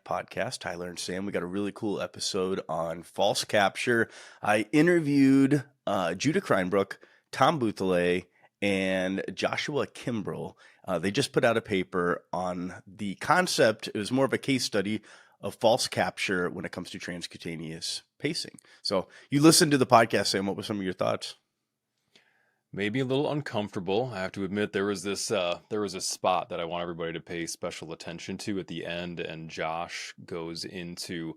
podcast, Tyler and Sam. We got a really cool episode on false capture. I interviewed Judah Kreinbrook, Tom Boutilet, and Joshua Kimbrell. They just put out a paper on the concept. It was more of a case study of false capture when it comes to transcutaneous pacing. So you listened to the podcast, Sam. What were some of your thoughts? Maybe a little uncomfortable. I have to admit there was a spot that I want everybody to pay special attention to at the end, and Josh goes into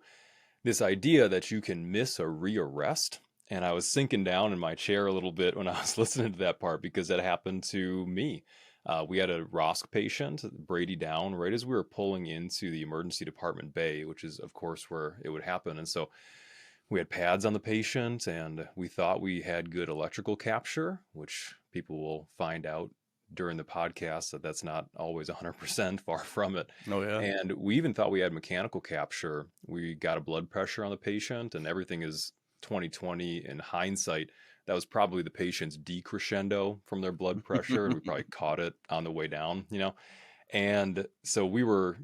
this idea that you can miss a rearrest. And I was sinking down in my chair a little bit when I was listening to that part because that happened to me. We had a ROSC patient, Brady down, right as we were pulling into the emergency department bay, which is, of course, where it would happen. And so we had pads on the patient, and we thought we had good electrical capture, which people will find out during the podcast that that's not always 100%, far from it. Oh, yeah. And we even thought we had mechanical capture. We got a blood pressure on the patient, and everything is 2020 in hindsight. That was probably the patient's decrescendo from their blood pressure, and we probably caught it on the way down, And so we were,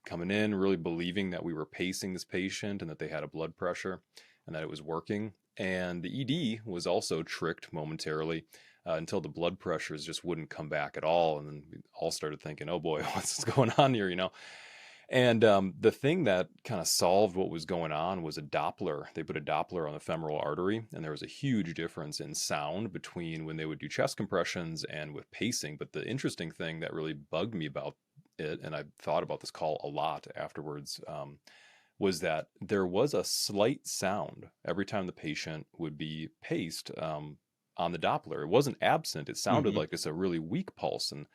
coming in really believing that we were pacing this patient and that they had a blood pressure and that it was working. And the ED was also tricked momentarily until the blood pressures just wouldn't come back at all. And then we all started thinking, oh boy, what's going on here, And the thing that kind of solved what was going on was a Doppler. They put a Doppler on the femoral artery, and there was a huge difference in sound between when they would do chest compressions and with pacing. But the interesting thing that really bugged me about it, and I thought about this call a lot afterwards, was that there was a slight sound every time the patient would be paced on the Doppler. It wasn't absent. It sounded like it's a really weak pulse, and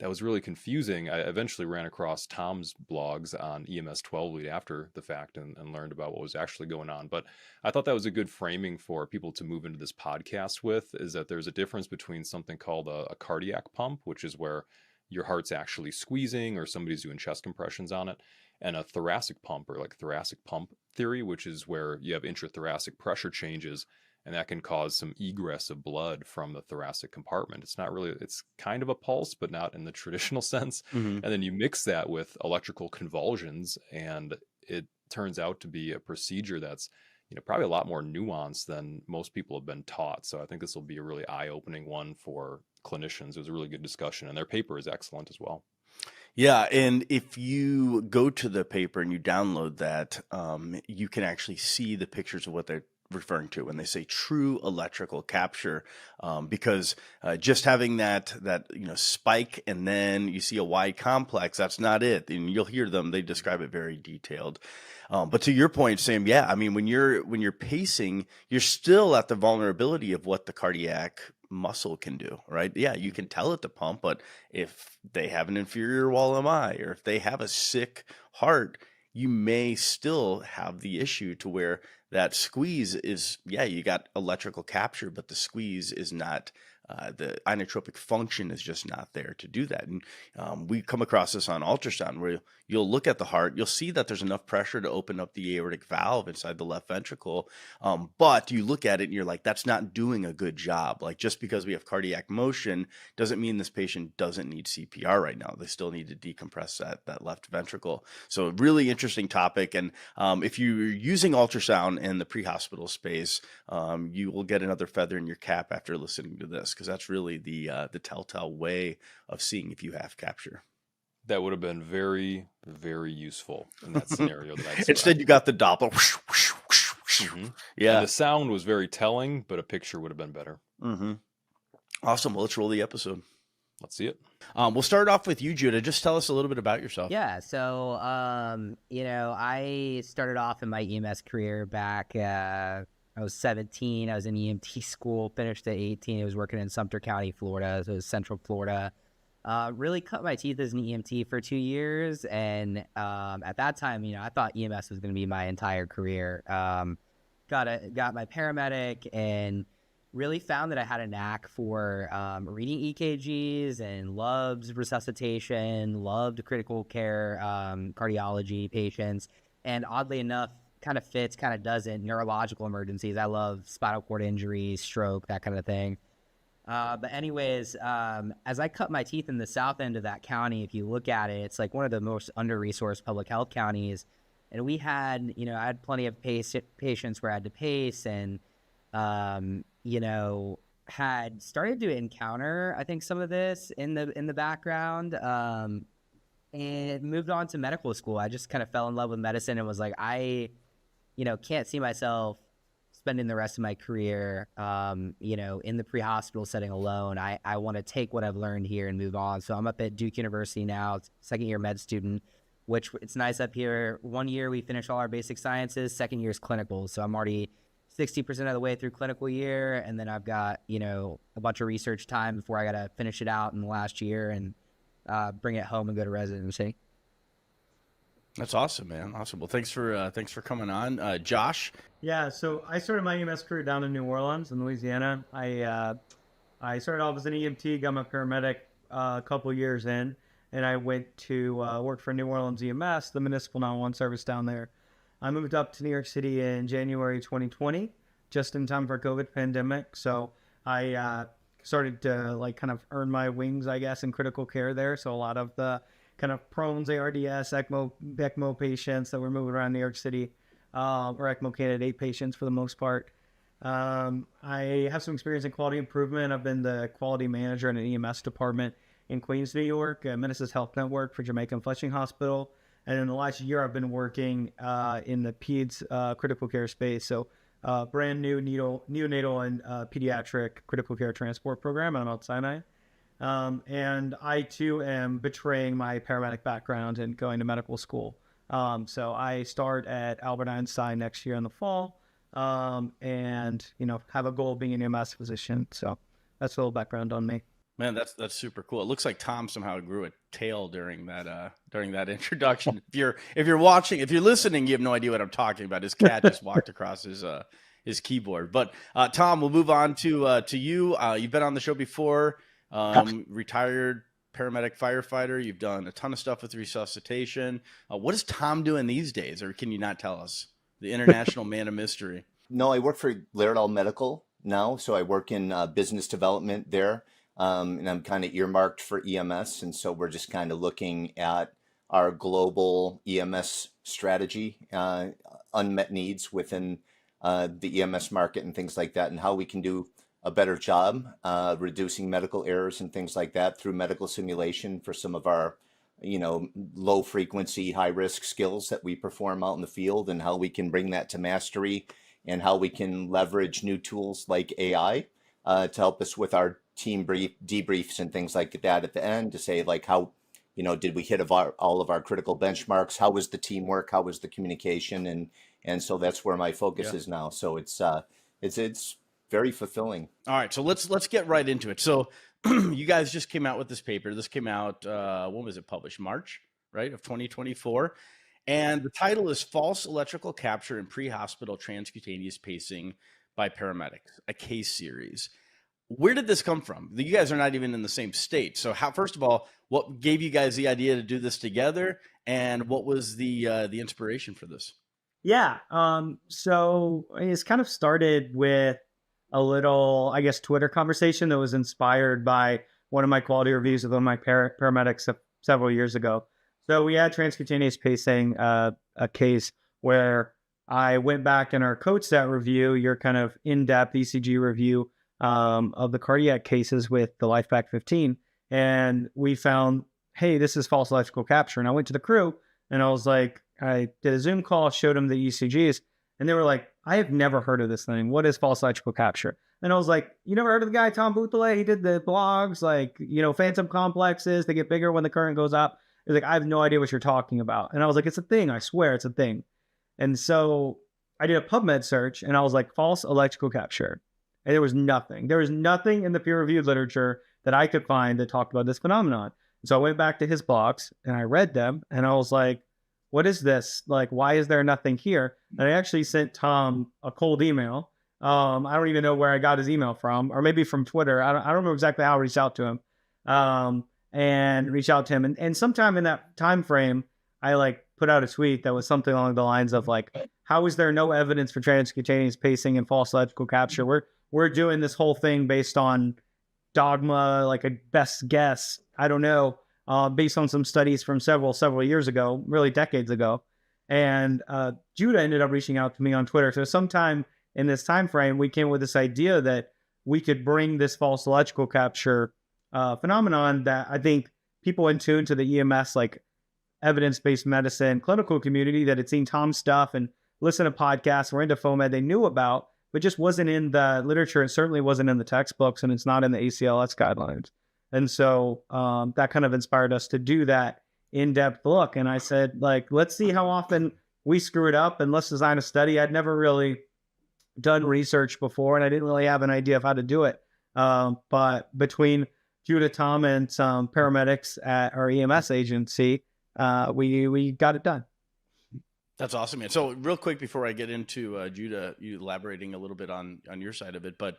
that was really confusing. I eventually ran across Tom's blogs on EMS 12 lead after the fact and learned about what was actually going on. But I thought that was a good framing for people to move into this podcast with, is that there's a difference between something called a cardiac pump, which is where your heart's actually squeezing or somebody's doing chest compressions on it, and a thoracic pump, or like thoracic pump theory, which is where you have intrathoracic pressure changes, and that can cause some egress of blood from the thoracic compartment. It's kind of a pulse, but not in the traditional sense. Mm-hmm. And then you mix that with electrical convulsions, and it turns out to be a procedure that's probably a lot more nuanced than most people have been taught. So I think this will be a really eye-opening one for clinicians. It was a really good discussion, and their paper is excellent as well. Yeah, and if you go to the paper and you download that, you can actually see the pictures of what they're referring to when they say true electrical capture, because just having that spike and then you see a wide complex, that's not it. And you'll hear them; they describe it very detailed. But to your point, Sam, yeah, I mean when you're pacing, you're still at the vulnerability of what the cardiac muscle can do, right? Yeah, you can tell it to pump, but if they have an inferior wall MI or if they have a sick heart, you may still have the issue to where that squeeze is, you got electrical capture, but the squeeze is not, the inotropic function is just not there to do that. And we come across this on ultrasound where you'll look at the heart, you'll see that there's enough pressure to open up the aortic valve inside the left ventricle. But you look at it and you're like, that's not doing a good job. Like just because we have cardiac motion doesn't mean this patient doesn't need CPR right now. They still need to decompress that left ventricle. So a really interesting topic. And if you're using ultrasound in the pre-hospital space, you will get another feather in your cap after listening to this, because that's really the telltale way of seeing if you have capture. That would have been very, very useful in that scenario. Instead, you got the Doppler. Mm-hmm. Yeah. And the sound was very telling, but a picture would have been better. Mm-hmm. Awesome. Well, let's roll the episode. Let's see it. We'll start off with you, Judah. Just tell us a little bit about yourself. Yeah. So, I started off in my EMS career back. I was 17. I was in EMT school, finished at 18. I was working in Sumter County, Florida. So it was Central Florida. Really cut my teeth as an EMT for 2 years. And at that time, I thought EMS was going to be my entire career. Got my paramedic and really found that I had a knack for reading EKGs and loved resuscitation, loved critical care cardiology patients. And oddly enough, kind of fits, kind of doesn't, neurological emergencies. I love spinal cord injuries, stroke, that kind of thing. But anyways, as I cut my teeth in the south end of that county, if you look at it, it's like one of the most under-resourced public health counties. And we had, you know, I had plenty of patients where I had to pace and, you know, had started to encounter, I think, some of this in the background, and moved on to medical school. I just kind of fell in love with medicine and was like, I, you know, can't see myself spending the rest of my career, you know, in the pre-hospital setting alone. I want to take what I've learned here and move on. So I'm up at Duke University now, second year med student, which it's nice up here. 1 year we finish all our basic sciences, second year is clinical. So I'm already 60% of the way through clinical year. And then I've got, you know, a bunch of research time before I got to finish it out in the last year and bring it home and go to residency. That's awesome, man. Awesome. Well, thanks for coming on, Josh. Yeah, so I started my EMS career down in New Orleans in Louisiana. I started off as an EMT, got my paramedic a couple years in, and I went to work for New Orleans EMS, the municipal 911 service down there. I moved up to New York City in January 2020, just in time for COVID pandemic. So I started to like kind of earn my wings, I guess, in critical care there. So a lot of the kind of prones, ARDS, ECMO patients that were moving around New York City, or ECMO candidate patients for the most part. I have some experience in quality improvement. I've been the quality manager in an EMS department in Queens, New York, Minnesota Health Network for Jamaica and Fletching Hospital. And in the last year, I've been working in the PEDS critical care space. So brand new neonatal and pediatric critical care transport program at Mount Sinai. And I too am betraying my paramedic background and going to medical school. So I start at Albert Einstein next year in the fall, and, you know, have a goal of being an EMS physician. So that's a little background on me. Man, that's super cool. It looks like Tom somehow grew a tail during that introduction. If you're watching, if you're listening, you have no idea what I'm talking about. His cat just walked across his keyboard. But Tom, we'll move on to you. You've been on the show before. Retired paramedic firefighter. You've done a ton of stuff with resuscitation. What is Tom doing these days, or can you not tell us? The international man of mystery. No, I work for Laerdal Medical now, so I work in business development there. And I'm kind of earmarked for EMS. And so we're just kind of looking at our global EMS strategy, unmet needs within the EMS market and things like that, and how we can do a better job reducing medical errors and things like that through medical simulation for some of our, you know, low frequency, high risk skills that we perform out in the field, and how we can bring that to mastery, and how we can leverage new tools like AI to help us with our team debriefs and things like that at the end, to say like, how, you know, did we hit all of our critical benchmarks? How was the teamwork? How was the communication? And so that's where my focus is now. So it's very fulfilling. All right, so let's get right into it. So you guys just came out with this paper. This came out, when was it published? March, right, of 2024. And the title is False Electrical Capture in Pre-Hospital Transcutaneous Pacing by Paramedics, a case series. Where did this come from? You guys are not even in the same state. So first of all, what gave you guys the idea to do this together? And what was the inspiration for this? Yeah. So it's kind of started with a little, I guess, Twitter conversation that was inspired by one of my quality reviews of one of my paramedics several years ago. So we had transcutaneous pacing, a case where I went back in our code stat review, your kind of in-depth ECG review of the cardiac cases with the LifePak 15. And we found, hey, this is false electrical capture. And I went to the crew and I was like, I did a Zoom call, showed them the ECGs, and they were like, I have never heard of this thing. What is false electrical capture? And I was like, you never heard of the guy, Tom Boutilet? He did the blogs, like, you know, phantom complexes, they get bigger when the current goes up. He's like, I have no idea what you're talking about. And I was like, it's a thing. I swear it's a thing. And so I did a PubMed search and I was like, false electrical capture. And there was nothing. There was nothing in the peer-reviewed literature that I could find that talked about this phenomenon. So I went back to his blogs and I read them and I was like, what is this? Like, why is there nothing here? And I actually sent Tom a cold email. I don't even know where I got his email from, or maybe from Twitter. I don't remember exactly how I reached out to him. And reached out to him. And sometime in that time frame, I like put out a tweet that was something along the lines of like, how is there no evidence for transcutaneous pacing and false electrical capture? We're doing this whole thing based on dogma, like a best guess. I don't know, based on some studies from several years ago, really decades ago. And Judah ended up reaching out to me on Twitter. So sometime in this time frame, we came with this idea that we could bring this false electrical capture phenomenon that I think people in tune to the EMS, like evidence-based medicine clinical community that had seen Tom's stuff and listened to podcasts, were into FOAMed, they knew about, but just wasn't in the literature. It certainly wasn't in the textbooks, and it's not in the ACLS guidelines. And so that kind of inspired us to do that in-depth look. And I said, like, let's see how often we screw it up and let's design a study. I'd never really done research before, and I didn't really have an idea of how to do it. But between Judah, Tom, and some paramedics at our EMS agency, we got it done. That's awesome, man. So real quick before I get into Judah, you elaborating a little bit on your side of it, but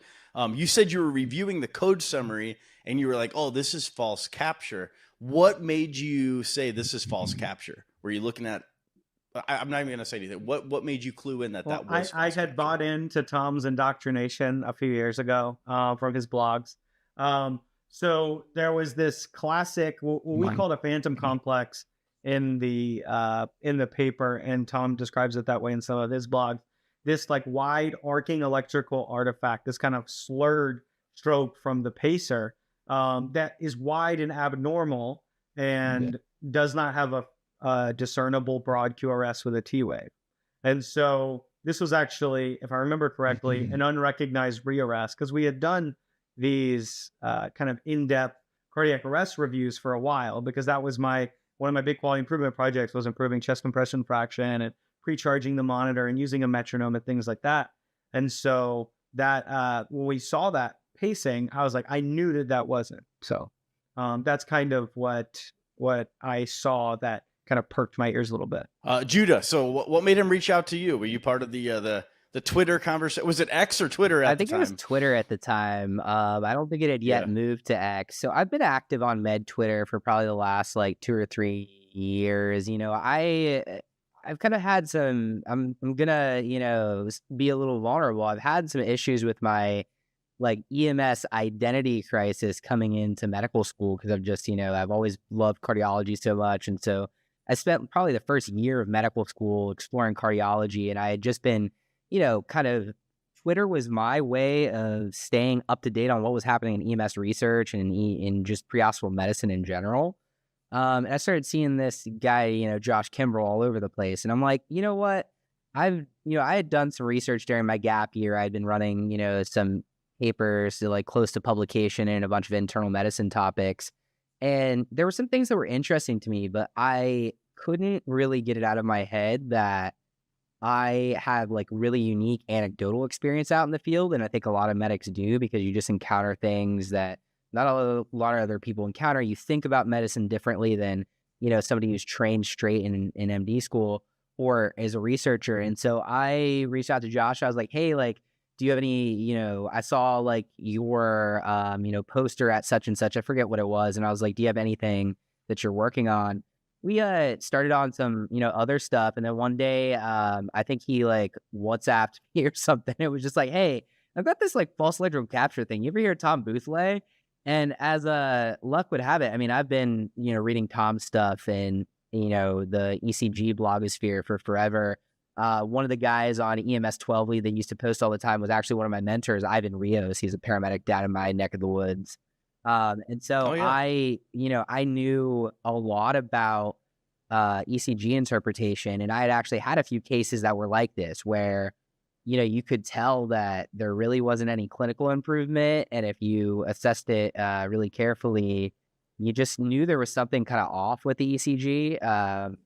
you said you were reviewing the code summary and you were like, oh, this is false capture. What made you say this is false capture? Were you looking at, I'm not even going to say anything. What made you clue in that that was I false had capture? bought into Tom's indoctrination a few years ago from his blogs. So there was this classic, what we called a phantom complex in the paper, and Tom describes it that way in some of his blogs. This like wide arcing electrical artifact, this kind of slurred stroke from the pacer that is wide and abnormal and does not have a discernible broad QRS with a T wave. And so this was actually, if I remember correctly, an unrecognized rearrest, because we had done these kind of in-depth cardiac arrest reviews for a while, because that was one of my big quality improvement projects was improving chest compression fraction and pre-charging the monitor and using a metronome and things like that. And so that when we saw that pacing, I was like, I knew that wasn't. So that's kind of what I saw that kind of perked my ears a little bit. Judah, so what made him reach out to you? Were you part of the Twitter conversation? Was it X or Twitter at the time? I think it was Twitter at the time. I don't think it had yet moved to X. So I've been active on med Twitter for probably the last like 2 or 3 years. You know, I've kind of had some, I'm gonna, be a little vulnerable. I've had some issues with my like EMS identity crisis coming into medical school, because I've just, I've always loved cardiology so much. And so I spent probably the first year of medical school exploring cardiology, and I had just been, kind of, Twitter was my way of staying up to date on what was happening in EMS research and in just pre-hospital medicine in general. And I started seeing this guy, Josh Kimbrell, all over the place. And I'm like, you know what? I had done some research during my gap year. I'd been running, some papers like close to publication and a bunch of internal medicine topics. And there were some things that were interesting to me, but I couldn't really get it out of my head that I have like really unique anecdotal experience out in the field. And I think a lot of medics do, because you just encounter things that not a lot of other people encounter. You think about medicine differently than, somebody who's trained straight in MD school or as a researcher. And so I reached out to Josh. I was like, hey, like, do you have any, I saw like your, poster at such and such, I forget what it was. And I was like, do you have anything that you're working on? We started on some, other stuff. And then one day, I think he like WhatsApped me or something. It was just like, hey, I've got this like false electrical capture thing. You ever hear of Tom Boutilet? And as luck would have it, I mean, I've been, reading Tom's stuff and, the ECG blogosphere for forever. One of the guys on EMS 12 lead that used to post all the time was actually one of my mentors, Ivan Rios. He's a paramedic down in my neck of the woods. And so I knew a lot about ECG interpretation, and I had actually had a few cases that were like this, where, you could tell that there really wasn't any clinical improvement. And if you assessed it really carefully, you just knew there was something kind of off with the ECG.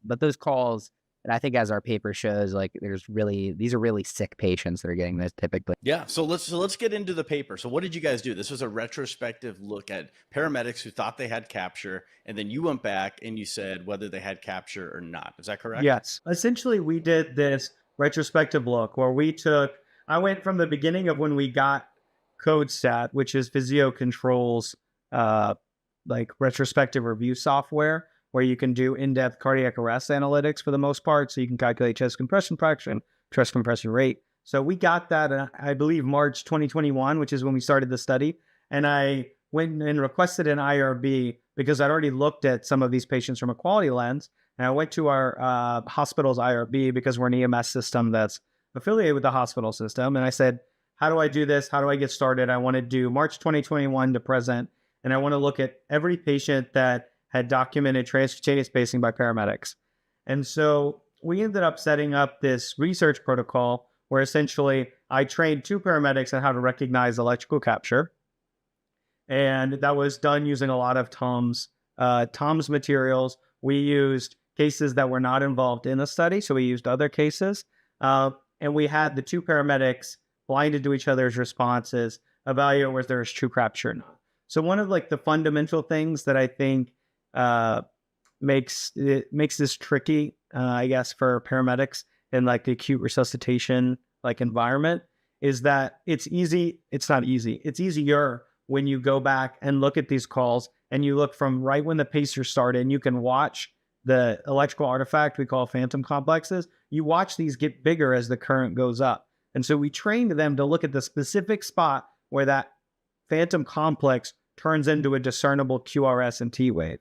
But those calls, and I think as our paper shows, like these are really sick patients that are getting this typically. Yeah. So let's get into the paper. So what did you guys do? This was a retrospective look at paramedics who thought they had capture, and then you went back and you said whether they had capture or not. Is that correct? Yes. Essentially, we did this retrospective look where I went from the beginning of when we got CodeStat, which is Physio Control's like retrospective review software, where you can do in-depth cardiac arrest analytics for the most part. So you can calculate chest compression fraction, chest compression rate. So we got that in, I believe, March 2021, which is when we started the study. And I went and requested an IRB because I'd already looked at some of these patients from a quality lens. And I went to our hospital's IRB because we're an EMS system that's affiliated with the hospital system. And I said, how do I do this? How do I get started? I want to do March 2021 to present. And I want to look at every patient that had documented transcutaneous pacing by paramedics. And so we ended up setting up this research protocol where essentially I trained 2 paramedics on how to recognize electrical capture. And that was done using a lot of Tom's materials. We used cases that were not involved in the study, so we used other cases. And we had the 2 paramedics blinded to each other's responses, evaluate whether there was true capture or not. So one of like the fundamental things that I think makes this tricky, I guess, for paramedics in like the acute resuscitation like environment is that it's easy. It's not easy. It's easier when you go back and look at these calls and you look from right when the pacer started and you can watch the electrical artifact we call phantom complexes. You watch these get bigger as the current goes up. And so we trained them to look at the specific spot where that phantom complex turns into a discernible QRS and T wave.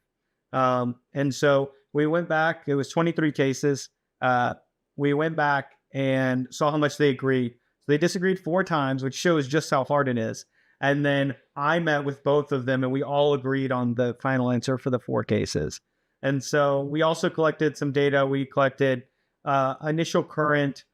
And so we went back, it was 23 cases. We went back and saw how much they agreed. So they disagreed 4 times, which shows just how hard it is. And then I met with both of them and we all agreed on the final answer for the 4 cases. And so we also collected some data. We collected initial current,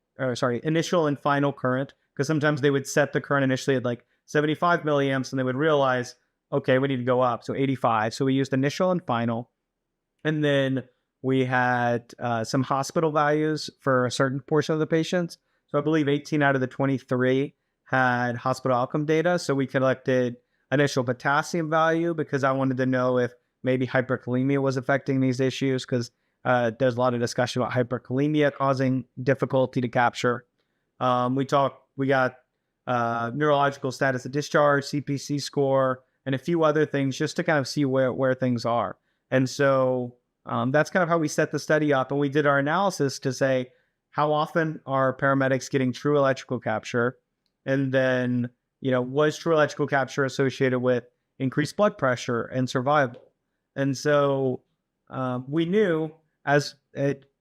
initial and final current, because sometimes they would set the current initially at like 75 milliamps and they would realize, okay, we need to go up. So 85. So we used initial and final. And then we had some hospital values for a certain portion of the patients. So I believe 18 out of the 23 had hospital outcome data. So we collected initial potassium value because I wanted to know if maybe hyperkalemia was affecting these issues, because there's a lot of discussion about hyperkalemia causing difficulty to capture. We got neurological status of discharge, CPC score, and a few other things just to kind of see where things are. And so that's kind of how we set the study up. And we did our analysis to say, how often are paramedics getting true electrical capture? And then, was true electrical capture associated with increased blood pressure and survival? And so we knew,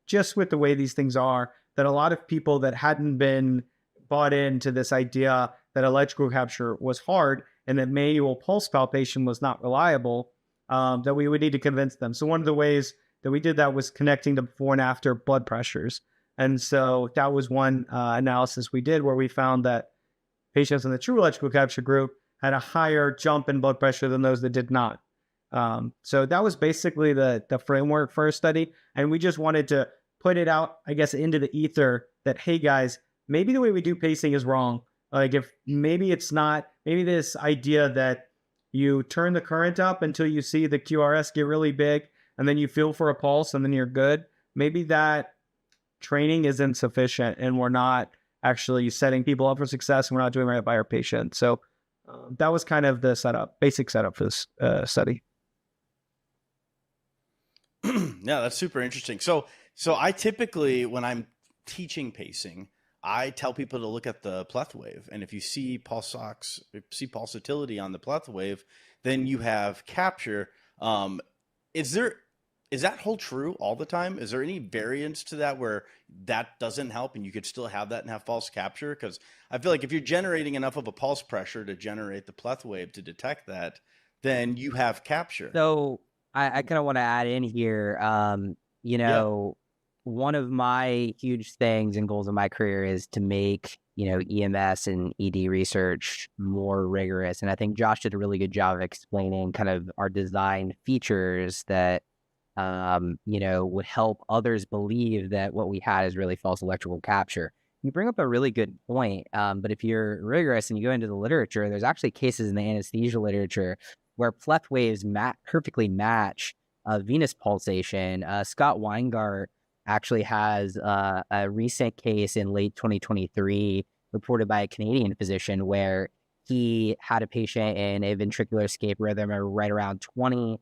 just with the way these things are, that a lot of people that hadn't been bought into this idea that electrical capture was hard and that manual pulse palpation was not reliable, that we would need to convince them. So one of the ways that we did that was connecting to before and after blood pressures. And so that was one analysis we did where we found that patients in the true electrical capture group had a higher jump in blood pressure than those that did not. So that was basically the framework for our study. And we just wanted to put it out, I guess, into the ether that, hey guys, maybe the way we do pacing is wrong. Like if maybe it's not, maybe this idea that you turn the current up until you see the QRS get really big and then you feel for a pulse and then you're good. Maybe that training is insufficient and we're not actually setting people up for success and we're not doing right by our patients. So that was kind of the basic setup for this study. Yeah, that's super interesting. So I typically, when I'm teaching pacing, I tell people to look at the pleth wave. And if you see pulsatility on the pleth wave, then you have capture. Is that hold true all the time? Is there any variance to that where that doesn't help and you could still have that and have false capture? Because I feel like if you're generating enough of a pulse pressure to generate the pleth wave to detect that, then you have capture. So I kind of want to add in here, one of my huge things and goals in my career is to make, EMS and ED research more rigorous. And I think Josh did a really good job of explaining kind of our design features that, would help others believe that what we had is really false electrical capture. You bring up a really good point. But if you're rigorous and you go into the literature, there's actually cases in the anesthesia literature where pleth waves perfectly match venous pulsation. Scott Weingart actually has a recent case in late 2023 reported by a Canadian physician where he had a patient in a ventricular escape rhythm right around 20,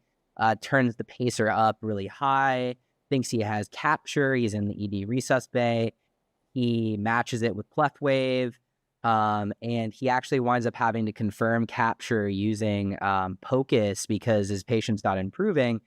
turns the pacer up really high, thinks he has capture, he's in the ED resus bay, he matches it with pleth wave, and he actually winds up having to confirm capture using POCUS because his patient's not improving.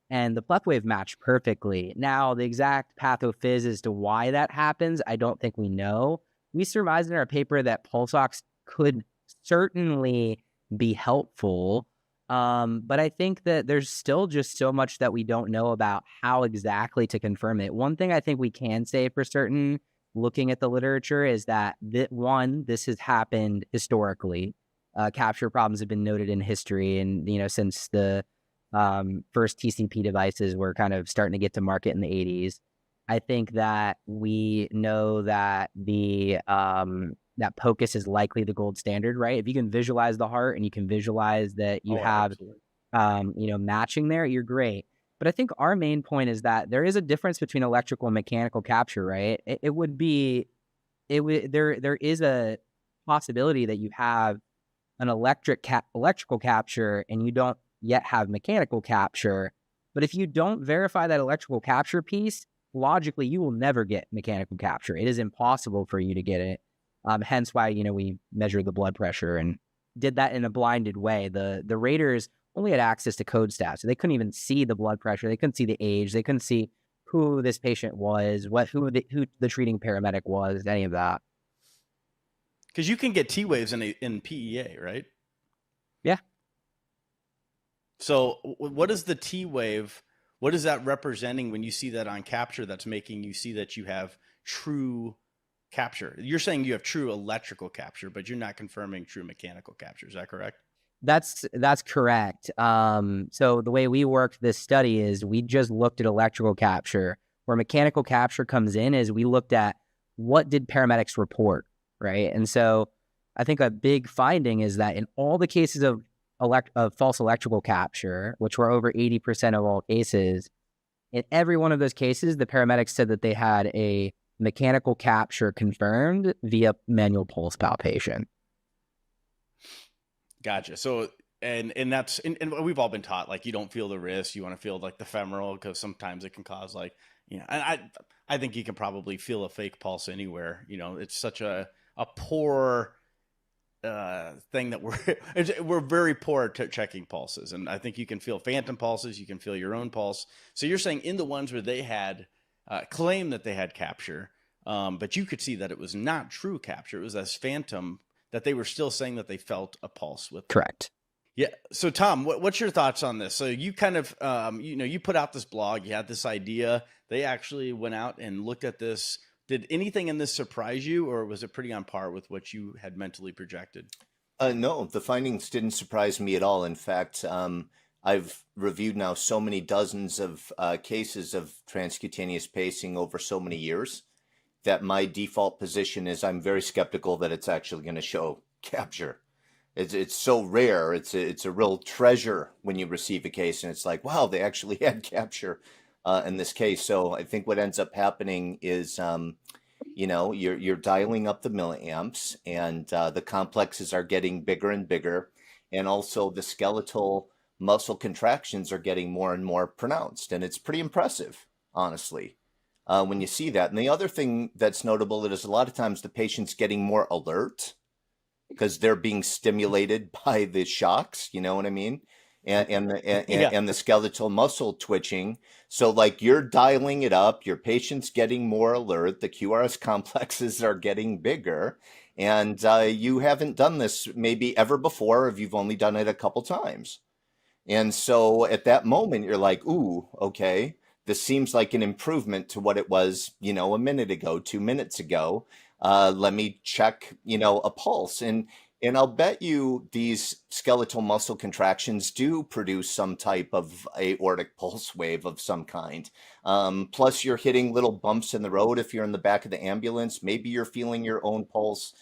and the pleth wave matched perfectly. Now, the exact pathophys as to why that happens, I don't think we know. We surmised in our paper that pulse ox could certainly be helpful, but I think that there's still just so much that we don't know about how exactly to confirm it. One thing I think we can say for certain, looking at the literature, is that this has happened historically. Capture problems have been noted in history, and since the first TCP devices were kind of starting to get to market in the 80s. I think that we know that that POCUS is likely the gold standard, right? If you can visualize the heart and you can visualize that you have, matching there, you're great. But I think our main point is that there is a difference between electrical and mechanical capture, right? There is a possibility that you have an electrical capture and you don't yet have mechanical capture. But if you don't verify that electrical capture piece, logically, you will never get mechanical capture. It is impossible for you to get it. Hence why, we measured the blood pressure and did that in a blinded way. The raters only had access to code stats, so they couldn't even see the blood pressure. They couldn't see the age. They couldn't see who this patient was, who the treating paramedic was, any of that. Because you can get T waves in PEA, right? Yeah. So what is the T wave? What is that representing when you see that on capture that's making you see that you have true capture? You're saying you have true electrical capture, but you're not confirming true mechanical capture. Is that correct? That's correct. So the way we worked this study is we just looked at electrical capture. Where mechanical capture comes in is we looked at what did paramedics report, right? And so I think a big finding is that in all the cases of false electrical capture, which were over 80% of all cases, in every one of those cases, the paramedics said that they had a mechanical capture confirmed via manual pulse palpation. Gotcha. So, and that's, and we've all been taught, like, you don't feel the wrist, you want to feel like the femoral, because sometimes it can cause and I think you can probably feel a fake pulse anywhere. It's such a poor thing that we're very poor at checking pulses, and I think you can feel phantom pulses, you can feel your own pulse. So you're saying in the ones where they had claimed that they had capture, but you could see that it was not true capture, it was as phantom, that they were still saying that they felt a pulse with. Correct. Yeah. So Tom, what's your thoughts on this? So you kind of you put out this blog, you had this idea, they actually went out and looked at this. Did anything in this surprise you, or was it pretty on par with what you had mentally projected? No, the findings didn't surprise me at all. In fact, I've reviewed now so many dozens of cases of transcutaneous pacing over so many years that my default position is I'm very skeptical that it's actually going to show capture. It's so rare. It's a real treasure when you receive a case and it's like, wow, they actually had capture in this case. So I think what ends up happening is, you're dialing up the milliamps, and the complexes are getting bigger and bigger, and also the skeletal muscle contractions are getting more and more pronounced, and it's pretty impressive, honestly, when you see that. And the other thing that's notable is a lot of times the patient's getting more alert because they're being stimulated by the shocks, you know what I mean? And the skeletal muscle twitching. So like you're dialing it up, your patient's getting more alert, the QRS complexes are getting bigger, and you haven't done this maybe ever before, if you've only done it a couple times. And so at that moment, you're like, ooh, okay, this seems like an improvement to what it was, a minute ago, 2 minutes ago. Let me check, a pulse. And I'll bet you these skeletal muscle contractions do produce some type of aortic pulse wave of some kind. Plus, you're hitting little bumps in the road if you're in the back of the ambulance. Maybe you're feeling your own pulse.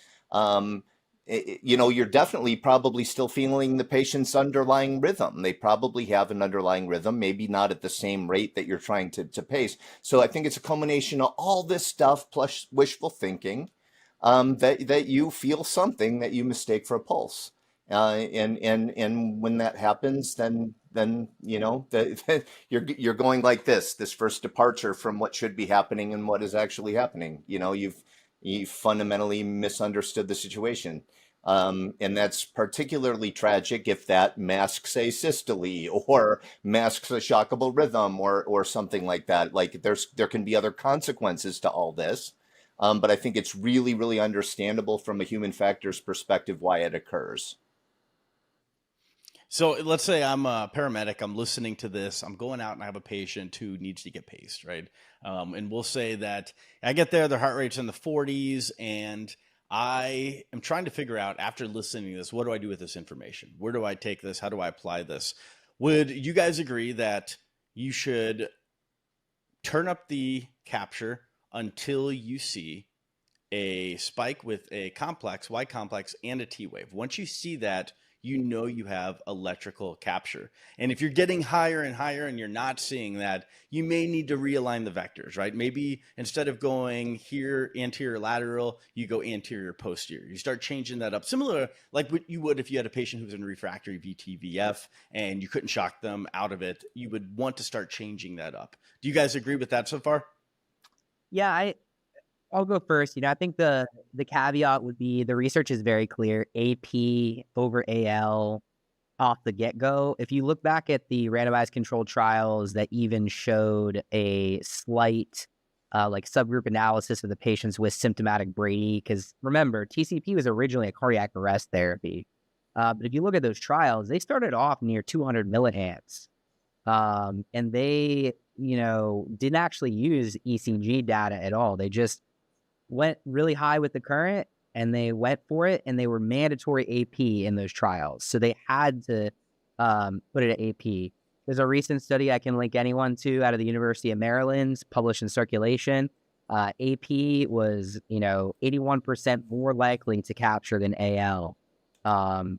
You're definitely probably still feeling the patient's underlying rhythm. They probably have an underlying rhythm, maybe not at the same rate that you're trying to pace. So I think it's a combination of all this stuff plus wishful thinking. That you feel something that you mistake for a pulse, and when that happens, then you're going like this first departure from what should be happening and what is actually happening. You've fundamentally misunderstood the situation. And that's particularly tragic if that masks a systole or masks a shockable rhythm or something like that. Like there can be other consequences to all this. But I think it's really, really understandable from a human factors perspective why it occurs. So let's say I'm a paramedic, I'm listening to this, I'm going out and I have a patient who needs to get paced, right? And we'll say that I get there, their heart rate's in the 40s, and I am trying to figure out after listening to this, what do I do with this information? Where do I take this? How do I apply this? Would you guys agree that you should turn up the capture until you see a spike with a complex, Y complex, and a T wave? Once you see that, you know you have electrical capture. And if you're getting higher and higher and you're not seeing that, you may need to realign the vectors, right? Maybe instead of going here anterior lateral, you go anterior posterior. You start changing that up, similar like what you would if you had a patient who was in refractory VTVF and you couldn't shock them out of it. You would want to start changing that up. Do you guys agree with that so far? Yeah, I'll go first. I think the caveat would be the research is very clear. AP over AL off the get-go. If you look back at the randomized controlled trials that even showed a slight like subgroup analysis of the patients with symptomatic Brady, because remember, TCP was originally a cardiac arrest therapy. But if you look at those trials, they started off near 200 milliamps. And they, didn't actually use ECG data at all. They just went really high with the current and they went for it, and they were mandatory AP in those trials. So they had to put it at AP. There's a recent study I can link anyone to out of the University of Maryland, published in Circulation. AP was, 81% more likely to capture than AL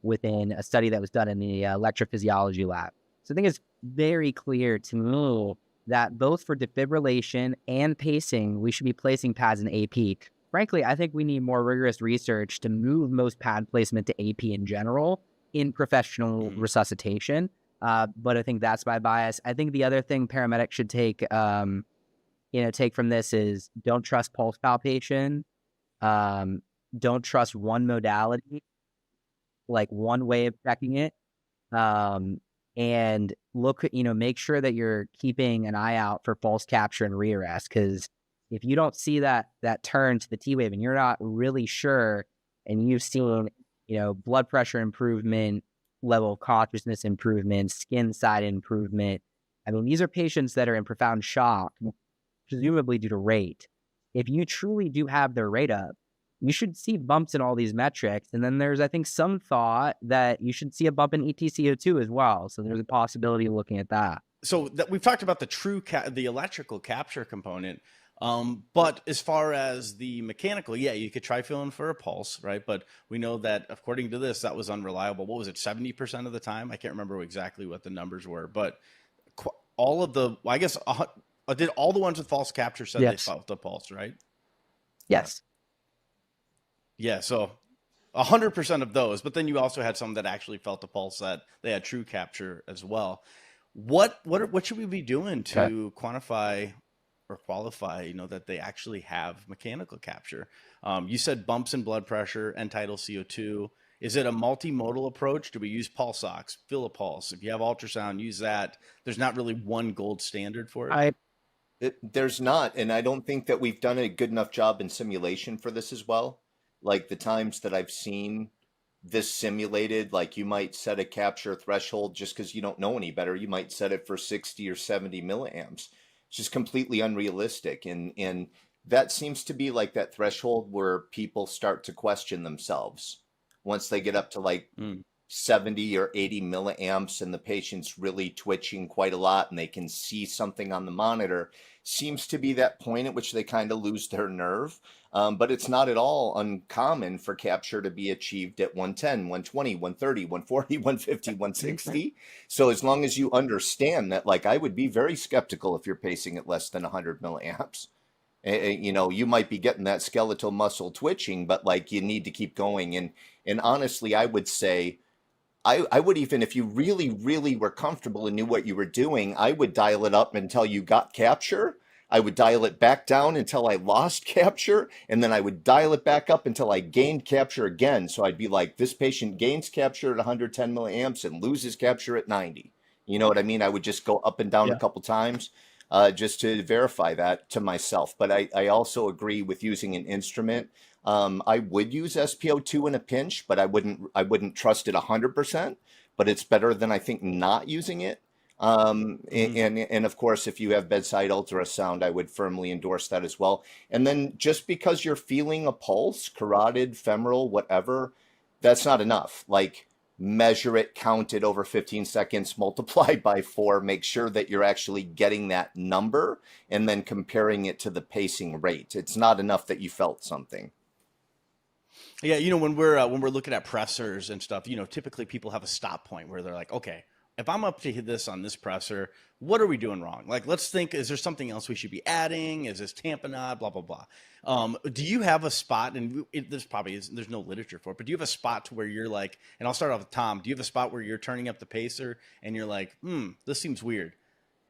within a study that was done in the electrophysiology lab. So I think it's very clear to me that both for defibrillation and pacing, we should be placing pads in AP. Frankly, I think we need more rigorous research to move most pad placement to AP in general in professional resuscitation. But I think that's my bias. I think the other thing paramedics should take from this is don't trust pulse palpation. Don't trust one modality, like one way of checking it. And look, make sure that you're keeping an eye out for false capture and rearrest, because if you don't see that turn to the T wave and you're not really sure, and you've seen, blood pressure improvement, level of consciousness improvement, skin side improvement. I mean, these are patients that are in profound shock, presumably due to rate. If you truly do have their rate up, you should see bumps in all these metrics. And then there's, I think, some thought that you should see a bump in ETCO2 as well. So there's a possibility of looking at that. So that we've talked about the electrical capture component. But as far as the mechanical, yeah, you could try feeling for a pulse, right? But we know that according to this, that was unreliable. What was it, 70% of the time? I can't remember exactly what the numbers were, but all of the, I guess, did all the ones with false capture said they felt the pulse, right? Yes. Yeah, so 100% of those, but then you also had some that actually felt the pulse, that they had true capture as well. What should we be doing to quantify or qualify, that they actually have mechanical capture? You said bumps in blood pressure, end tidal CO2. Is it a multimodal approach? Do we use pulse ox, feel a pulse? If you have ultrasound, use that. There's not really one gold standard for it. There's not, and I don't think that we've done a good enough job in simulation for this as well. Like the times that I've seen this simulated, like you might set a capture threshold just because you don't know any better. You might set it for 60 or 70 milliamps. It's just completely unrealistic. And that seems to be like that threshold where people start to question themselves once they get up to like 70 or 80 milliamps and the patient's really twitching quite a lot and they can see something on the monitor. Seems to be that point at which they kind of lose their nerve. But it's not at all uncommon for capture to be achieved at 110, 120, 130, 140, 150, 160. So as long as you understand that, like, I would be very skeptical if you're pacing at less than 100 milliamps. You might be getting that skeletal muscle twitching, but like you need to keep going. And honestly, I would say, I would even, if you really, really were comfortable and knew what you were doing, I would dial it up until you got capture. I would dial it back down until I lost capture, and then I would dial it back up until I gained capture again. So I'd be like, this patient gains capture at 110 milliamps and loses capture at 90. You know what I mean? I would just go up and down a Yeah. couple times just to verify that to myself. But I also agree with using an instrument. I would use SpO2 in a pinch, but I wouldn't trust it 100%. But it's better than, I think, not using it. And of course, if you have bedside ultrasound, I would firmly endorse that as well. And then just because you're feeling a pulse, carotid, femoral, whatever, that's not enough. Like, measure it, count it over 15 seconds, multiply by 4, make sure that you're actually getting that number, and then comparing it to the pacing rate. It's not enough that you felt something. Yeah, when we're looking at pressors and stuff, typically people have a stop point where they're like, okay, if I'm up to hit this on this presser, what are we doing wrong? Like, let's think, is there something else we should be adding? Is this tamponade? Blah, blah, blah. Do you have a spot, and there's no literature for it, but do you have a spot to where you're like, and I'll start off with Tom, do you have a spot where you're turning up the pacer and you're like, this seems weird?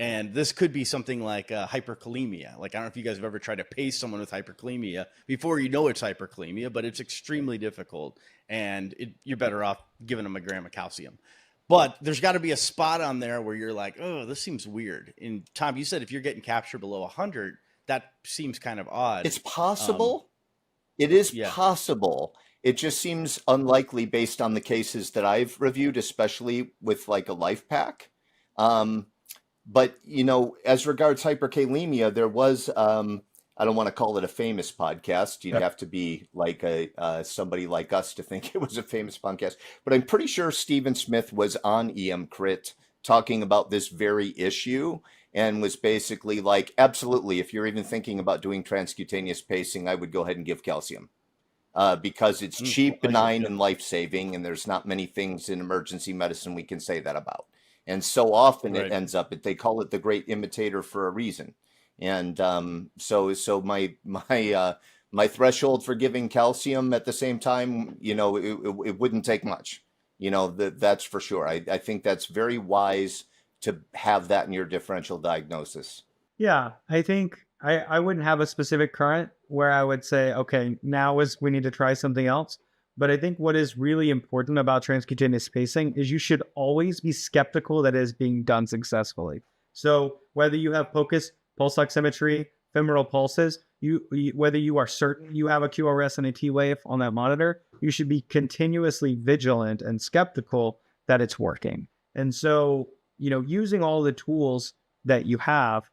And this could be something like hyperkalemia. Like, I don't know if you guys have ever tried to pace someone with hyperkalemia before you know it's hyperkalemia, but it's extremely difficult, and you're better off giving them a gram of calcium. But there's got to be a spot on there where you're like, oh, this seems weird. And Tom, you said if you're getting capture below 100, that seems kind of odd. It's possible. It is yeah. possible. It just seems unlikely based on the cases that I've reviewed, especially with like a life pack. But, as regards hyperkalemia, there was, I don't want to call it a famous podcast. You'd have to be like somebody like us to think it was a famous podcast. But I'm pretty sure Stephen Smith was on EM Crit talking about this very issue and was basically like, absolutely, if you're even thinking about doing transcutaneous pacing, I would go ahead and give calcium. Because it's cheap, benign, and life-saving, and there's not many things in emergency medicine we can say that about. And so often it ends up, they call it the great imitator for a reason. And so my threshold for giving calcium at the same time, it wouldn't take much. That's for sure. I think that's very wise to have that in your differential diagnosis. Yeah, I think I wouldn't have a specific current where I would say, okay, we need to try something else. But I think what is really important about transcutaneous spacing is you should always be skeptical that it is being done successfully. So whether you have pulse oximetry, femoral pulses, whether you are certain you have a QRS and a T wave on that monitor, you should be continuously vigilant and skeptical that it's working. And so, using all the tools that you have,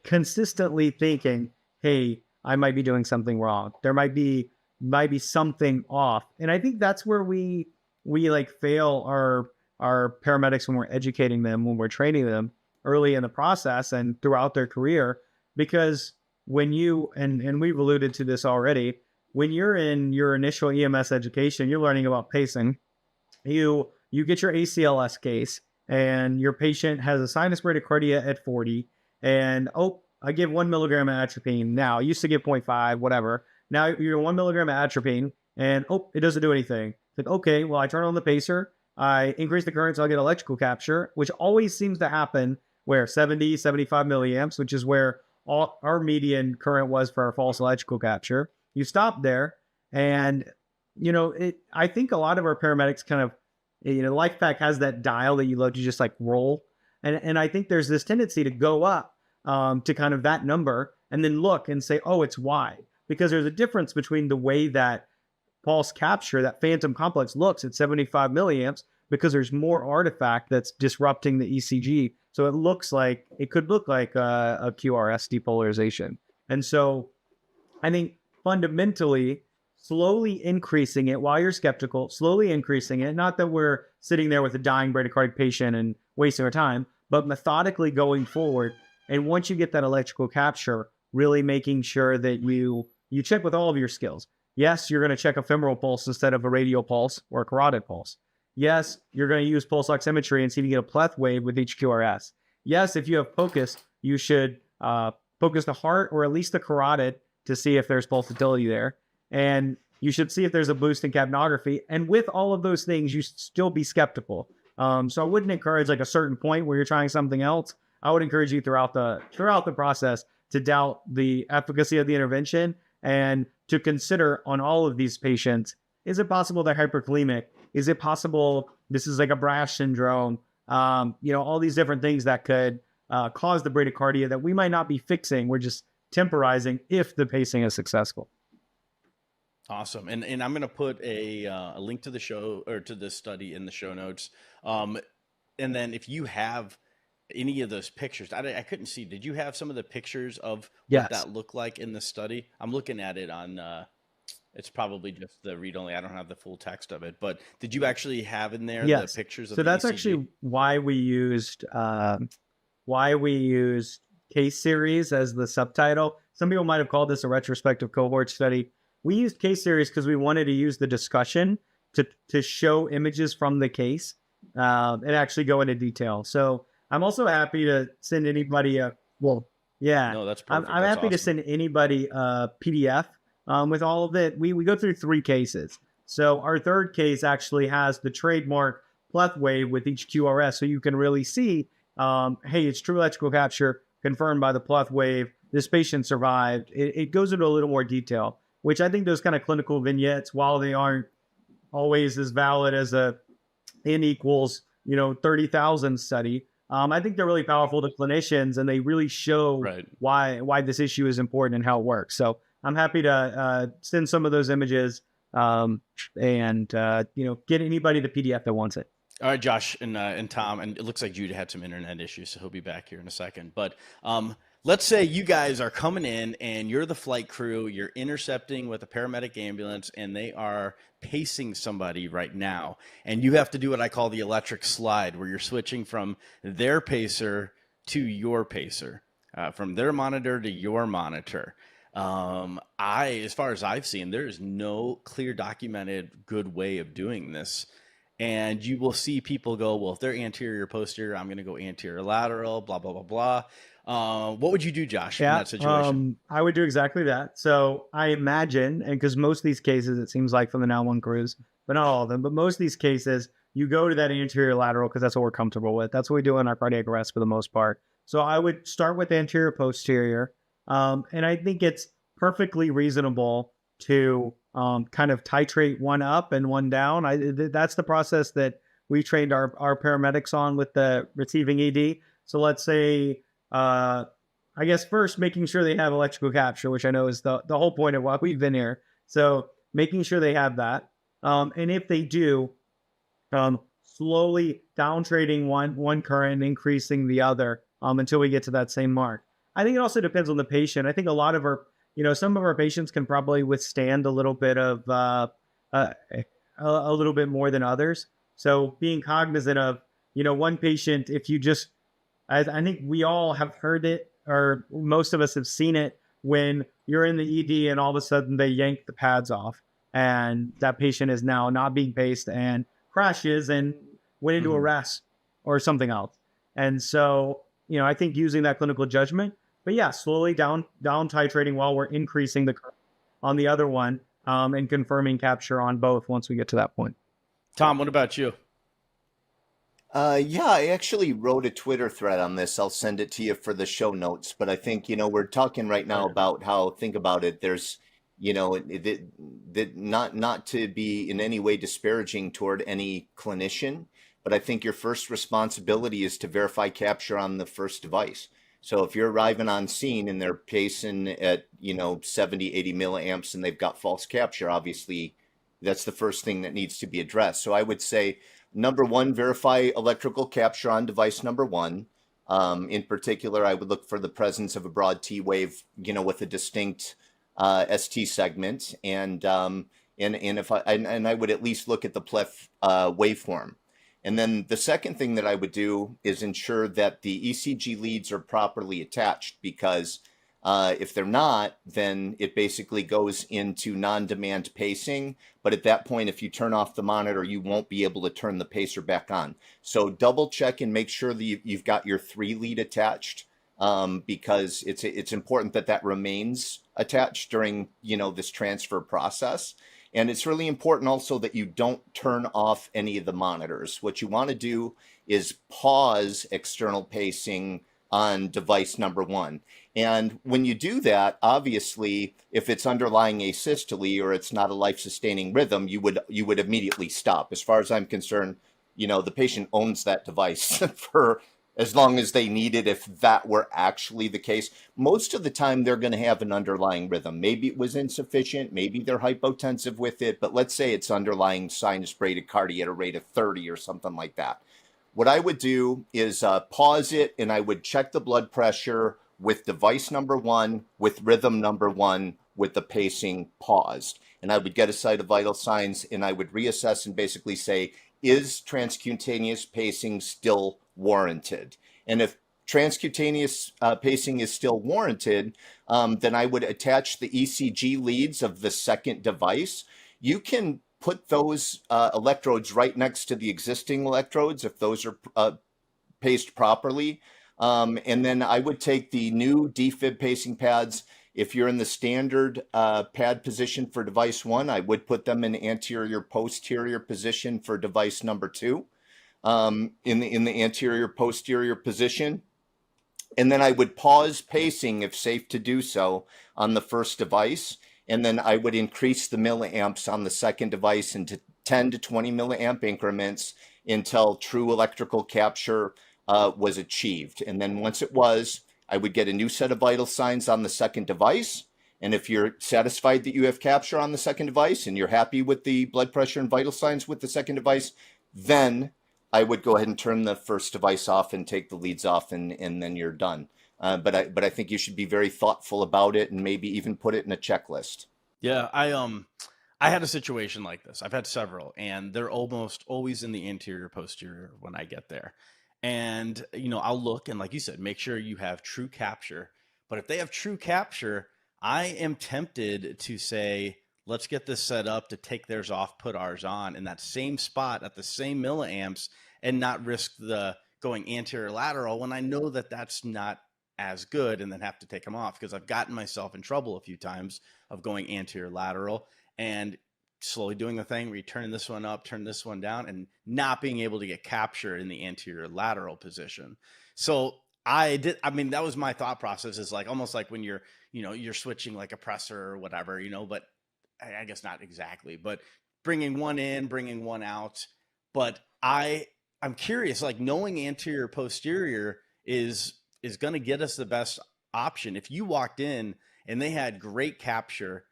consistently thinking, hey, I might be doing something wrong. There might be something off. And I think that's where we like fail our paramedics when we're educating them, when we're training them early in the process and throughout their career, because when you, and we've alluded to this already, when you're in your initial EMS education, you're learning about pacing. You get your ACLS case and your patient has a sinus bradycardia at 40 and, I give 1 milligram of atropine. Now, I used to give 0.5, whatever. Now you're 1 milligram of atropine and, it doesn't do anything. It's like, okay, well, I turn on the pacer. I increase the current so I get electrical capture, which always seems to happen where 70, 75 milliamps, which is where our median current was for our false electrical capture. You stop there and, I think a lot of our paramedics kind of, LifePack has that dial that you love to just like roll. And I think there's this tendency to go up to kind of that number and then look and say, oh, it's wide. Because there's a difference between the way that pulse capture, that phantom complex looks at 75 milliamps, because there's more artifact that's disrupting the ECG. So it could look like a QRS depolarization. And so I think fundamentally, slowly increasing it while you're skeptical, slowly increasing it, not that we're sitting there with a dying bradycardic patient and wasting our time, but methodically going forward. And once you get that electrical capture, really making sure that you check with all of your skills. Yes, you're going to check a femoral pulse instead of a radial pulse or a carotid pulse. Yes, you're going to use pulse oximetry and see if you get a pleth wave with each QRS. Yes, if you have POCUS, you should focus the heart or at least the carotid to see if there's pulsatility there. And you should see if there's a boost in capnography. And with all of those things, you should still be skeptical. So I wouldn't encourage like a certain point where you're trying something else. I would encourage you throughout the process to doubt the efficacy of the intervention and to consider on all of these patients, is it possible they're hyperkalemic? Is it possible this is like a Brash syndrome? All these different things that could cause the bradycardia that we might not be fixing. We're just temporizing if the pacing is successful. Awesome. And I'm going to put a link to the show or to this study in the show notes. And then if you have any of those pictures, I couldn't see, did you have some of the pictures of what that looked like in the study? I'm looking at it on, it's probably just the read only. I don't have the full text of it, but did you actually have in there the pictures of so the that's ECG? actually why we used case series as the subtitle. Some people might have called this a retrospective cohort study. We used case series because we wanted to use the discussion to show images from the case and actually go into detail. So I'm also happy to send anybody No, that's perfect. I'm That's happy to awesome. send anybody a PDF with all of it. We go through 3 cases. So our third case actually has the trademark pleth wave with each QRS. So you can really see, hey, it's true electrical capture confirmed by the pleth wave. This patient survived. It goes into a little more detail, which I think those kind of clinical vignettes, while they aren't always as valid as a N equals 30,000 study, I think they're really powerful to clinicians, and they really show why this issue is important and how it works. So I'm happy to send some of those images and get anybody the PDF that wants it. All right, Josh and Tom, and it looks like Judah had some internet issues, so he'll be back here in a second. But let's say you guys are coming in and you're the flight crew, you're intercepting with a paramedic ambulance, and they are pacing somebody right now. And you have to do what I call the electric slide, where you're switching from their pacer to your pacer, from their monitor to your monitor. As far as I've seen, there is no clear documented good way of doing this. And you will see people go, well, if they're anterior, posterior, I'm going to go anterior lateral, blah, blah, blah, blah. What would you do, Josh, in that situation? I would do exactly that. So I imagine, and because most of these cases, it seems like from the Now One crews, but not all of them, but most of these cases, you go to that anterior lateral because that's what we're comfortable with. That's what we do in our cardiac arrest for the most part. So I would start with anterior, posterior. And I think it's perfectly reasonable to kind of titrate one up and one down. That's the process that we trained our paramedics on with the receiving ED. So let's say, I guess first making sure they have electrical capture, which I know is the whole point of why we've been here. So making sure they have that. And if they do, slowly down trading one current, increasing the other until we get to that same mark. I think it also depends on the patient. I think a lot of our, some of our patients can probably withstand a little bit of a little bit more than others. So being cognizant of, one patient, if you just, I think we all have heard it, or most of us have seen it, when you're in the ED and all of a sudden they yank the pads off and that patient is now not being paced and crashes and went into arrest or something else. And so, I think using that clinical judgment, but yeah, slowly down titrating while we're increasing the current on the other one and confirming capture on both once we get to that point. Tom, what about you? Yeah, I actually wrote a Twitter thread on this. I'll send it to you for the show notes. But I think, we're talking right now about how, think about it, there's, not to be in any way disparaging toward any clinician, but I think your first responsibility is to verify capture on the first device. So if you're arriving on scene and they're pacing at, 70, 80 milliamps and they've got false capture, obviously that's the first thing that needs to be addressed. So I would say, number one, verify electrical capture on device number one. In particular, I would look for the presence of a broad T wave, with a distinct ST segment, and I would at least look at the pleth waveform. And then the second thing that I would do is ensure that the ECG leads are properly attached, because if they're not, then it basically goes into non-demand pacing. But at that point, if you turn off the monitor, you won't be able to turn the pacer back on. So double check and make sure that you've got your 3-lead attached, because it's important that remains attached during, this transfer process. And it's really important also that you don't turn off any of the monitors. What you want to do is pause external pacing on device number 1. And when you do that, obviously, if it's underlying asystole or it's not a life-sustaining rhythm, you would immediately stop. As far as I'm concerned, the patient owns that device for as long as they need it, if that were actually the case. Most of the time, they're going to have an underlying rhythm. Maybe it was insufficient, maybe they're hypotensive with it, but let's say it's underlying sinus bradycardia at a rate of 30 or something like that. What I would do is pause it, and I would check the blood pressure with device number 1, with rhythm number 1, with the pacing paused. And I would get a site of vital signs, and I would reassess and basically say, is transcutaneous pacing still warranted? And if transcutaneous pacing is still warranted, then I would attach the ECG leads of the second device. You can put those electrodes right next to the existing electrodes if those are paced properly. And then I would take the new defib pacing pads. If you're in the standard pad position for device 1, I would put them in anterior posterior position for device number 2, in the anterior posterior position. And then I would pause pacing, if safe to do so, on the first device. And then I would increase the milliamps on the second device into 10 to 20 milliamp increments until true electrical capture was achieved. And then once it was, I would get a new set of vital signs on the second device. And if you're satisfied that you have capture on the second device and you're happy with the blood pressure and vital signs with the second device, then I would go ahead and turn the first device off and take the leads off, and then you're done. But I think you should be very thoughtful about it, and maybe even put it in a checklist. Yeah, I had a situation like this. I've had several, and they're almost always in the anterior posterior when I get there. And I'll look, and like you said, make sure you have true capture. But if they have true capture, I am tempted to say, let's get this set up to take theirs off, put ours on in that same spot at the same milliamps, and not risk the going anterior lateral when I know that that's not as good, and then have to take them off, because I've gotten myself in trouble a few times of going anterior lateral and slowly doing the thing where you turn this one up, turn this one down, and not being able to get capture in the anterior lateral position. So that was my thought process, is like almost like when you're switching like a presser or whatever, but I guess not exactly, but bringing one in, bringing one out. But I'm curious, like knowing anterior posterior is going to get us the best option. If you walked in and they had great capture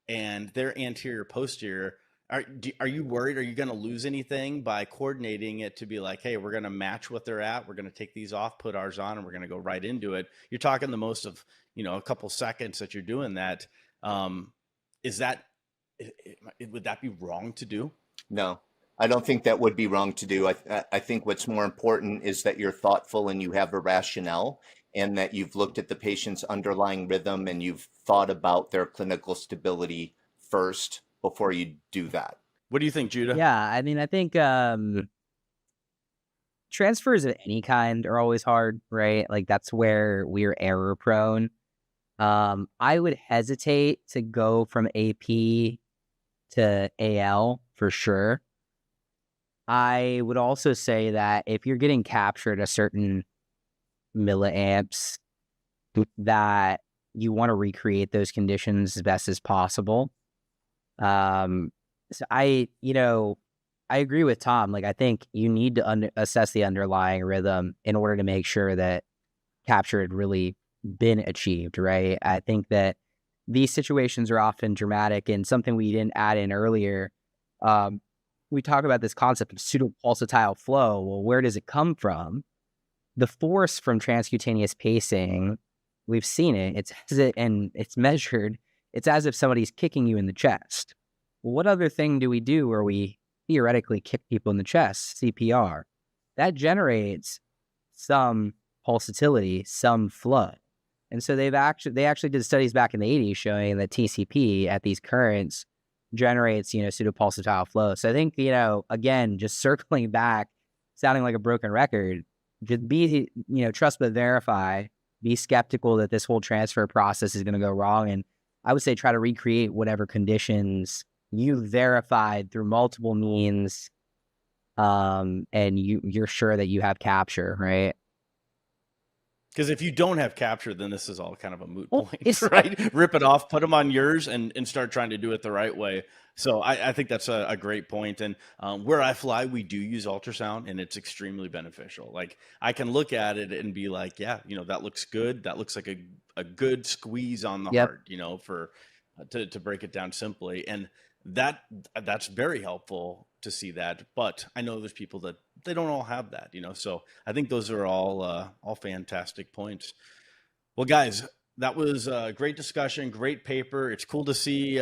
and their anterior posterior, are you worried? Are you going to lose anything by coordinating it to be like, hey, we're going to match what they're at, we're going to take these off, put ours on, and we're going to go right into it? You're talking the most of a couple seconds that you're doing that. Would that be wrong to do? No, I don't think that would be wrong to do. I think what's more important is that you're thoughtful and you have a rationale, and that you've looked at the patient's underlying rhythm and you've thought about their clinical stability first before you do that. What do you think, Judah? Yeah, I mean, I think transfers of any kind are always hard, right? Like that's where we're error prone. I would hesitate to go from AP to AL for sure. I would also say that if you're getting captured a certain milliamps, that you want to recreate those conditions as best as possible. So I agree with Tom. Like, I think you need to assess the underlying rhythm in order to make sure that capture had really been achieved, right? I think that these situations are often dramatic, and something we didn't add in earlier. We talk about this concept of pseudopulsatile flow. Well, where does it come from? The force from transcutaneous pacing, we've seen it. It's measured. It's as if somebody's kicking you in the chest. Well, what other thing do we do where we theoretically kick people in the chest? CPR. That generates some pulsatility, some flow. And so they actually did studies back in the 80s showing that TCP at these currents generates, pseudopulsatile flow. So I think, again, just circling back, sounding like a broken record, just be, trust but verify, be skeptical that this whole transfer process is going to go wrong. And I would say try to recreate whatever conditions you verified through multiple means, and you're sure that you have capture, right? Because if you don't have capture, then this is all kind of a moot Well, point, it's right? Rip it off, put them on yours, and start trying to do it the right way. So I think that's a great point. And where I fly, we do use ultrasound, and it's extremely beneficial. Like I can look at it and be like, yeah, that looks good. That looks like a good squeeze on the yep. heart, for to break it down simply. And that's very helpful to see that. But I know there's people that they don't all have that, So I think those are all fantastic points. Well, guys, that was a great discussion, great paper. It's cool to see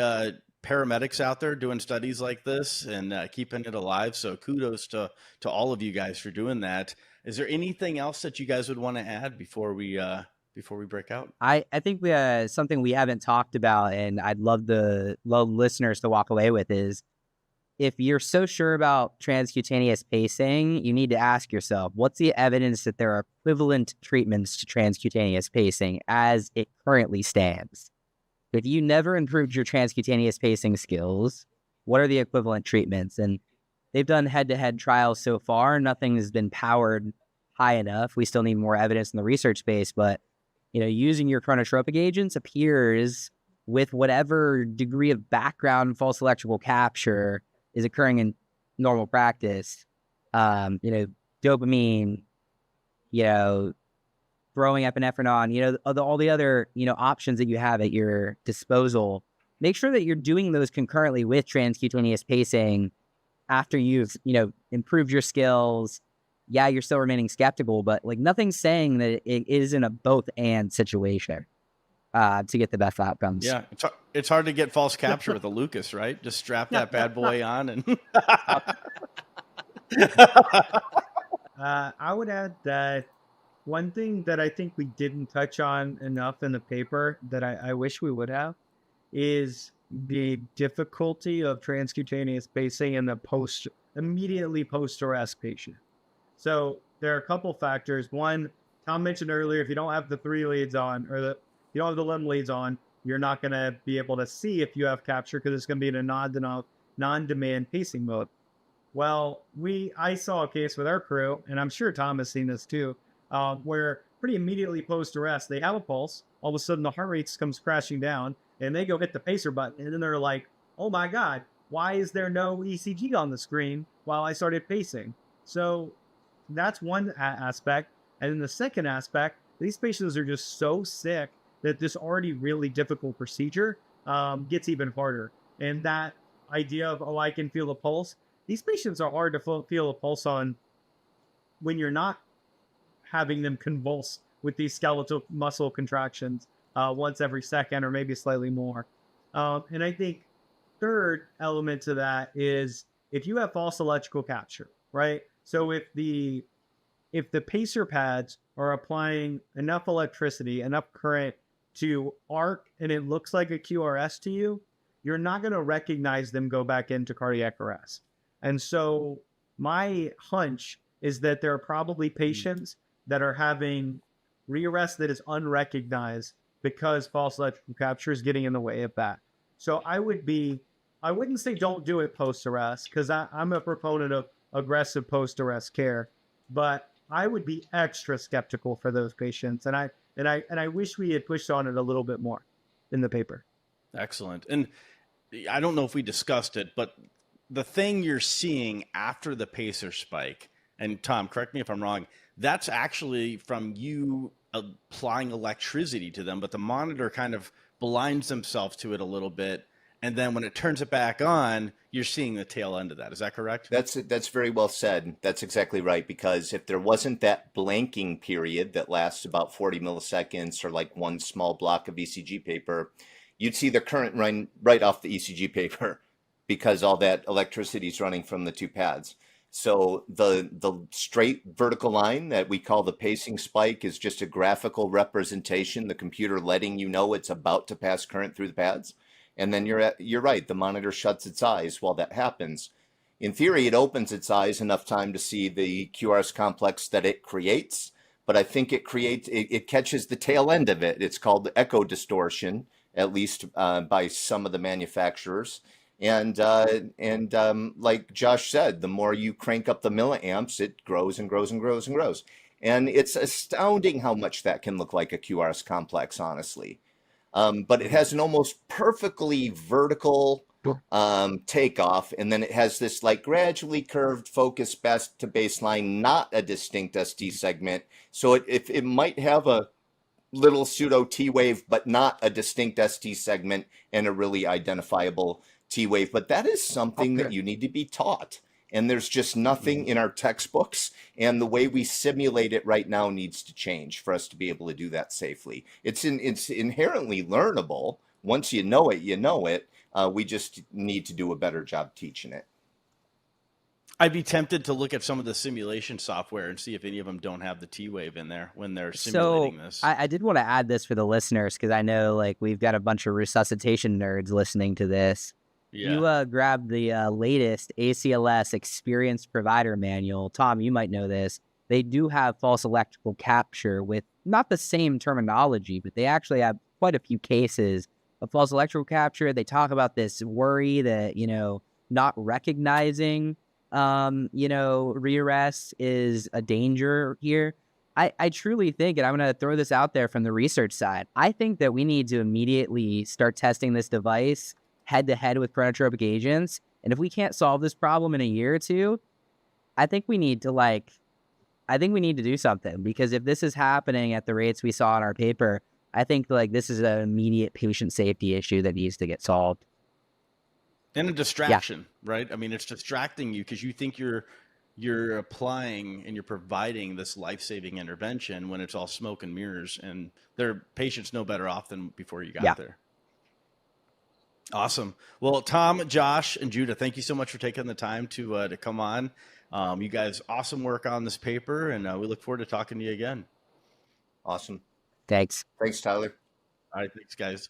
paramedics out there doing studies like this and keeping it alive. So kudos to all of you guys for doing that. Is there anything else that you guys would want to add before we break out? I think something we haven't talked about, and I'd love listeners to walk away with is, if you're so sure about transcutaneous pacing, you need to ask yourself, what's the evidence that there are equivalent treatments to transcutaneous pacing as it currently stands? If you never improved your transcutaneous pacing skills, what are the equivalent treatments? And they've done head-to-head trials so far. Nothing has been powered high enough. We still need more evidence in the research space, but using your chronotropic agents appears, with whatever degree of background false electrical capture is occurring in normal practice, dopamine, throwing epinephrine, all the other, options that you have at your disposal. Make sure that you're doing those concurrently with transcutaneous pacing after you've, improved your skills. Yeah, you're still remaining skeptical, but nothing's saying that it isn't a both and situation to get the best outcomes. Yeah, it's hard to get false capture with a Lucas, right? Just strap that bad boy on and. I would add that one thing that I think we didn't touch on enough in the paper that I wish we would have is the difficulty of transcutaneous pacing in the immediately post-arrest patient. So there are a couple factors. One, Tom mentioned earlier, if you don't have the 3 leads on, or you don't have the limb leads on, you're not going to be able to see if you have capture because it's going to be in a non-demand pacing mode. Well, I saw a case with our crew, and I'm sure Tom has seen this too, where pretty immediately post-arrest, they have a pulse. All of a sudden, the heart rate comes crashing down, and they go hit the pacer button, and then they're like, oh my God, why is there no ECG on the screen while I started pacing? So that's one aspect. And then the second aspect, these patients are just so sick that this already really difficult procedure gets even harder. And that idea of, I can feel a pulse, these patients are hard to feel a pulse on when you're not having them convulse with these skeletal muscle contractions once every second or maybe slightly more. And I think third element to that is if you have false electrical capture, right? So if the pacer pads are applying enough electricity, enough current to arc, and it looks like a QRS to you, you're not going to recognize them go back into cardiac arrest. And so my hunch is that there are probably patients that are having rearrest that is unrecognized because false electrical capture is getting in the way of that. So I wouldn't say don't do it post-arrest, because I'm a proponent of aggressive post-arrest care, but I would be extra skeptical for those patients. And I wish we had pushed on it a little bit more in the paper. Excellent. And I don't know if we discussed it, but the thing you're seeing after the pacer spike, and Tom, correct me if I'm wrong, that's actually from you applying electricity to them, but the monitor kind of blinds themselves to it a little bit. And then when it turns it back on, you're seeing the tail end of that. Is that correct? That's very well said. That's exactly right. Because if there wasn't that blanking period that lasts about 40 milliseconds or like one small block of ECG paper, you'd see the current run right off the ECG paper because all that electricity is running from the 2 pads. So the straight vertical line that we call the pacing spike is just a graphical representation, the computer letting you know it's about to pass current through the pads. And then you're right, the monitor shuts its eyes while that happens. In theory, it opens its eyes enough time to see the QRS complex that it creates, but I think it catches the tail end of it. It's called echo distortion, at least by some of the manufacturers. And like Josh said, the more you crank up the milliamps, it grows and grows and grows and grows. And it's astounding how much that can look like a QRS complex, honestly. But it has an almost perfectly vertical takeoff, and then it has this like gradually curved focus best to baseline, not a distinct ST segment. So it might have a little pseudo T wave, but not a distinct ST segment and a really identifiable T wave. But that is something that you need to be taught. And there's just nothing in our textbooks. And the way we simulate it right now needs to change for us to be able to do that safely. It's inherently learnable. Once you know it, you know it. We just need to do a better job teaching it. I'd be tempted to look at some of the simulation software and see if any of them don't have the T wave in there when they're simulating this. I did want to add this for the listeners, because I know like we've got a bunch of resuscitation nerds listening to this. Yeah. You grab the latest ACLS Experienced Provider Manual. Tom, you might know this. They do have false electrical capture with not the same terminology, but they actually have quite a few cases of false electrical capture. They talk about this worry that, not recognizing, rearrest is a danger here. I truly think, and I'm going to throw this out there from the research side, I think that we need to immediately start testing this device head-to-head with chronotropic agents. And if we can't solve this problem in a year or two, I think we need to do something, because if this is happening at the rates we saw in our paper, I think like this is an immediate patient safety issue that needs to get solved. And a distraction, right? I mean, it's distracting you because you think you're applying and you're providing this life-saving intervention when it's all smoke and mirrors, and their patients know better off than before you got there. Awesome. Well, Tom, Josh, and Judah, thank you so much for taking the time to come on. You guys, awesome work on this paper, and we look forward to talking to you again. Awesome. Thanks. Thanks, Tyler. All right, thanks, guys.